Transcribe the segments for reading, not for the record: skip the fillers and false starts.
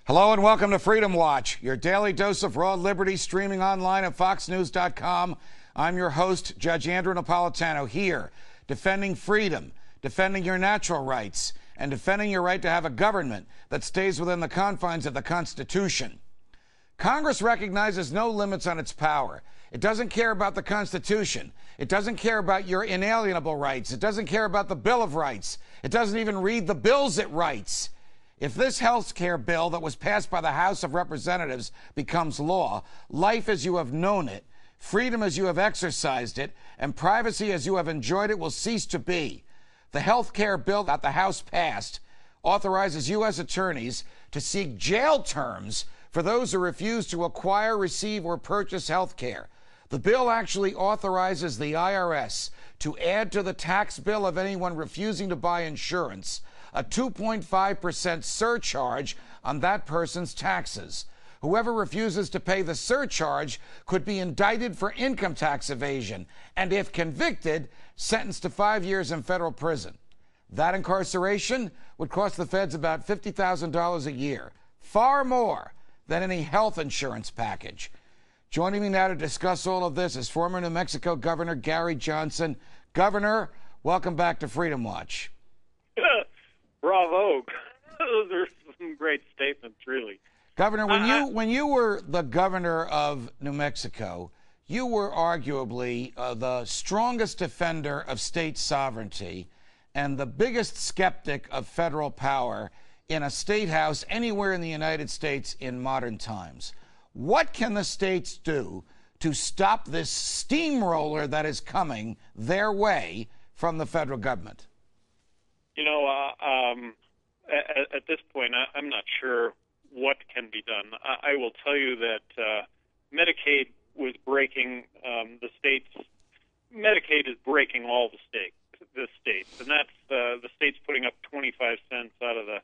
Hello and welcome to Freedom Watch, your daily dose of raw liberty, streaming online at foxnews.com. I'm your host, Judge Andrew Napolitano, here defending freedom, defending your natural rights, and defending your right to have a government that stays within the confines of the Constitution. Congress recognizes no limits on its power. It doesn't care about the Constitution. It doesn't care about your inalienable rights. It doesn't care about the Bill of Rights. It doesn't even read the bills it writes. If this health care bill that was passed by the House of Representatives becomes law, life as you have known it, freedom as you have exercised it, and privacy as you have enjoyed it will cease to be. The health care bill that the House passed authorizes U.S. attorneys to seek jail terms for those who refuse to acquire, receive, or purchase health care. The bill actually authorizes the IRS to add to the tax bill of anyone refusing to buy insurance a 2.5% surcharge on that person's taxes. Whoever refuses to pay the surcharge could be indicted for income tax evasion and, if convicted, sentenced to 5 years in federal prison. That incarceration would cost the feds about $50,000 a year, far more than any health insurance package. Joining me now to discuss all of this is former New Mexico Governor Gary Johnson. Governor, welcome back to Freedom Watch. Bravo. Those are some great statements, really. Governor, when you were the governor of New Mexico, you were arguably the strongest defender of state sovereignty and the biggest skeptic of federal power in a state house anywhere in the United States in modern times. What can the states do to stop this steamroller that is coming their way from the federal government? You know, at this point, I'm not sure what can be done. I will tell you that Medicaid was breaking the states. Medicaid is breaking all the states, and that's the states putting up 25 cents out of the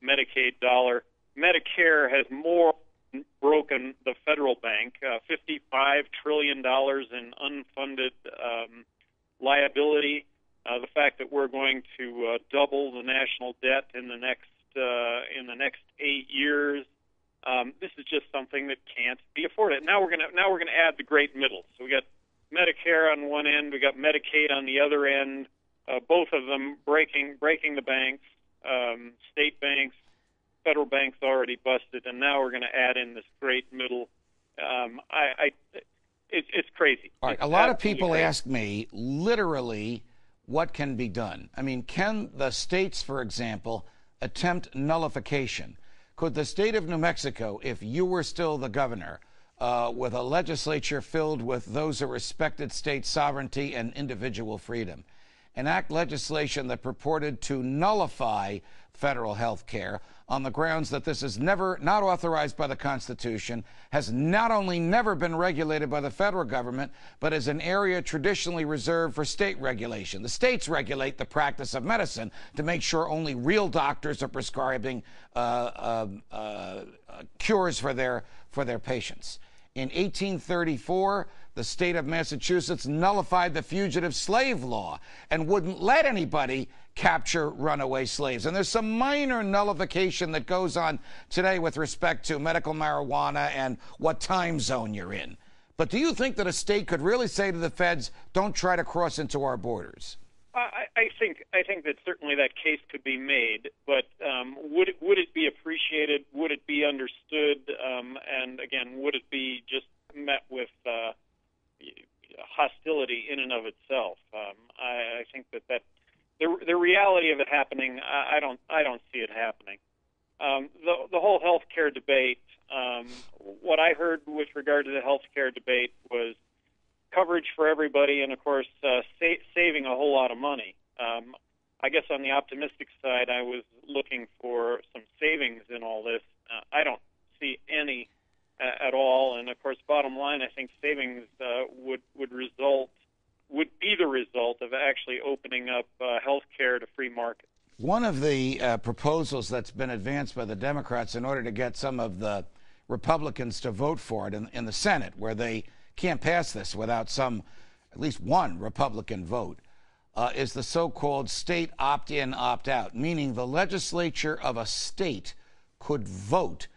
Medicaid dollar. Medicare has more broken the federal bank, $55 trillion in unfunded liability. The fact that we're going to double the national debt in the next 8 years, this is just something that can't be afforded. Now we're gonna add the great middle. So we got Medicare on one end, we got Medicaid on the other end. Both of them breaking the banks, state banks, federal banks already busted, and now we're going to add in this great middle. It's crazy. All right, a lot of people ask me literally what can be done. I mean, can the states, for example, attempt nullification? Could the state of New Mexico, if you were still the governor, with a legislature filled with those who respected state sovereignty and individual freedom, enact legislation that purported to nullify federal health care on the grounds that this is not authorized by the Constitution, has not only never been regulated by the federal government, but is an area traditionally reserved for state regulation. The states regulate the practice of medicine to make sure only real doctors are prescribing cures for their patients. In 1834, the state of Massachusetts nullified the fugitive slave law and wouldn't let anybody capture runaway slaves. And there's some minor nullification that goes on today with respect to medical marijuana and what time zone you're in. But do you think that a state could really say to the feds, don't try to cross into our borders? I think that certainly that case could be made, but would it be appreciated? Would it be understood? And again, would it be just met with hostility in and of itself? I think that the reality of it happening, I don't see it happening. The whole health care debate. What I heard with regard to the health care debate was coverage for everybody, and of course, saving a whole lot of money. I guess on the optimistic side, I was looking for some savings in all this. I don't see any at all, and of course, bottom line, I think savings would be the result of actually opening up health care to free market. One of the proposals that's been advanced by the Democrats in order to get some of the Republicans to vote for it in the Senate, where they can't pass this without at least one Republican vote, is the so-called state opt-in, opt-out, meaning the legislature of a state could vote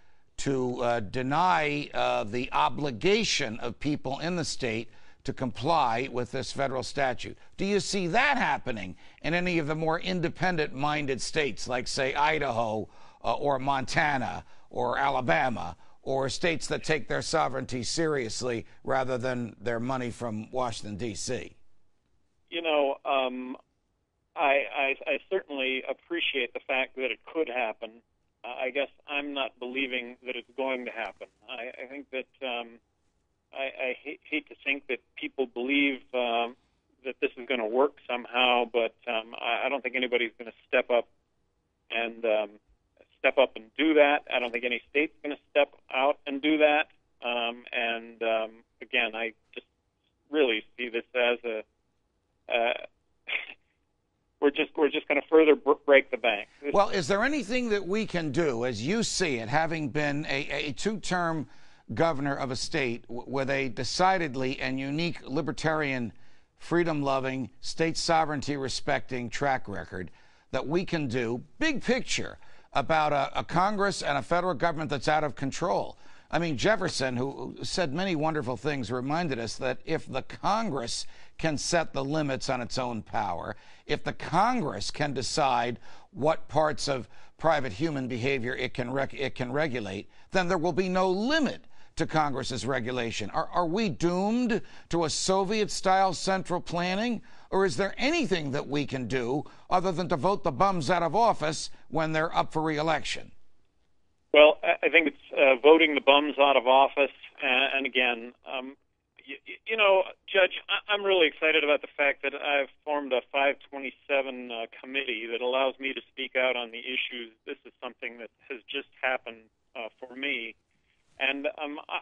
to deny the obligation of people in the state to comply with this federal statute. Do you see that happening in any of the more independent-minded states, like, say, Idaho or Montana or Alabama, or states that take their sovereignty seriously rather than their money from Washington, D.C.? You know, I certainly appreciate the fact that it could happen. I guess I'm not believing that it's going to happen. I think that I hate to think that people believe that this is going to work somehow, but I don't think anybody's going to step up and do that. I don't think any state's going to step out and do that. Again, I just really see this as we're just going to further break the bank. Well, is there anything that we can do, as you see it, having been a two-term governor of a state with a decidedly and unique libertarian, freedom-loving, state sovereignty-respecting track record, that we can do, big picture, about a Congress and a federal government that's out of control? I mean, Jefferson, who said many wonderful things, reminded us that if the Congress can set the limits on its own power, if the Congress can decide what parts of private human behavior it can regulate, then there will be no limit to Congress's regulation. Are we doomed to a Soviet-style central planning? Or is there anything that we can do other than to vote the bums out of office when they're up for re-election? Well, I think it's voting the bums out of office. And again, you know, Judge, I'm really excited about the fact that I've formed a 527 committee that allows me to speak out on the issues. This is something that has just happened for me. And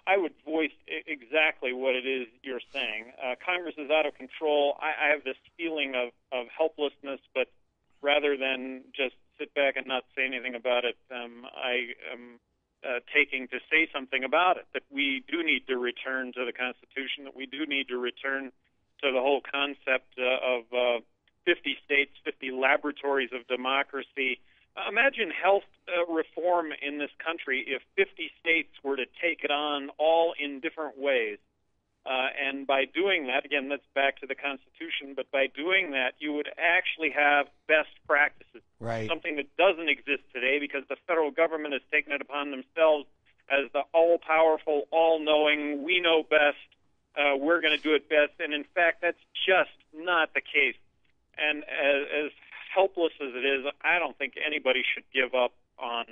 I would voice exactly what it is you're saying. Congress is out of control. I have this feeling of helplessness, but rather than just sit back and not say anything about it, I am taking to say something about it, that we do need to return to the Constitution, that we do need to return to the whole concept of 50 states, 50 laboratories of democracy. Imagine health reform in this country if 50 states were to take it on all in different ways. And by doing that, again, that's back to the Constitution, but by doing that, you would actually have best practices, right? Something that doesn't exist today because the federal government has taken it upon themselves as the all-powerful, all-knowing, we know best, we're going to do it best. And in fact, that's just not the case. And as helpless as it is, I don't think anybody should give up on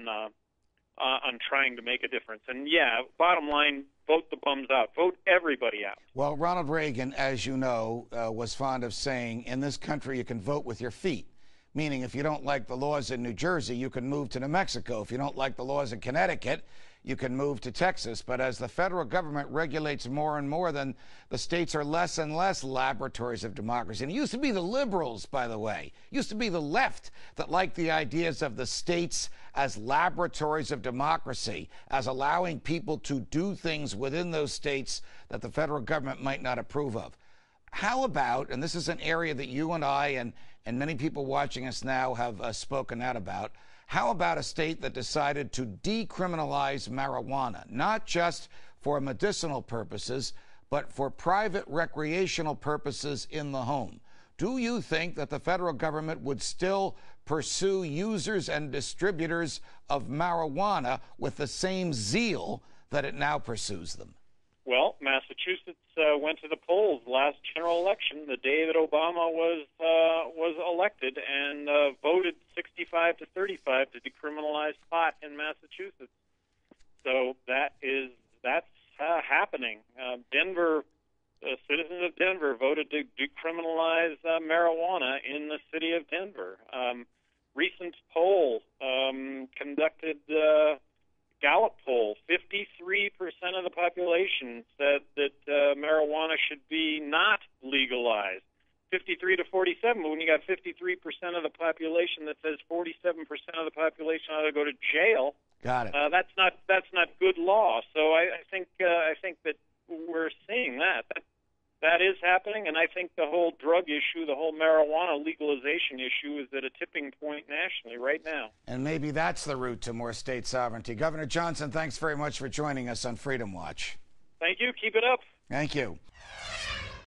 trying to make a difference. And yeah, bottom line, vote the bums out. Vote everybody out. Well, Ronald Reagan, as you know, was fond of saying, in this country you can vote with your feet. Meaning if you don't like the laws in New Jersey, you can move to New Mexico. If you don't like the laws in Connecticut, you can move to Texas. But as the federal government regulates more and more, then the states are less and less laboratories of democracy. And it used to be the liberals, by the way. It used to be the left that liked the ideas of the states as laboratories of democracy, as allowing people to do things within those states that the federal government might not approve of. How about, and this is an area that you and I and many people watching us now have spoken out about, how about a state that decided to decriminalize marijuana, not just for medicinal purposes, but for private recreational purposes in the home? Do you think that the federal government would still pursue users and distributors of marijuana with the same zeal that it now pursues them? Well, Massachusetts went to the polls last general election, the day that Obama was elected, and voted 65 to 35 to decriminalize pot in Massachusetts. So that's happening. Denver, citizens of Denver voted to decriminalize marijuana in the city of Denver. Recent poll conducted. Gallup poll, 53% of the population said that marijuana should be not legalized. 53 to 47, but when you got 53% of the population that says 47% of the population ought to go to jail, got it. That's not good law. So I think that we're seeing that. That is happening, and I think the whole drug issue, the whole marijuana legalization issue is at a tipping point nationally right now. And maybe that's the route to more state sovereignty. Governor Johnson, thanks very much for joining us on Freedom Watch. Thank you. Keep it up. Thank you.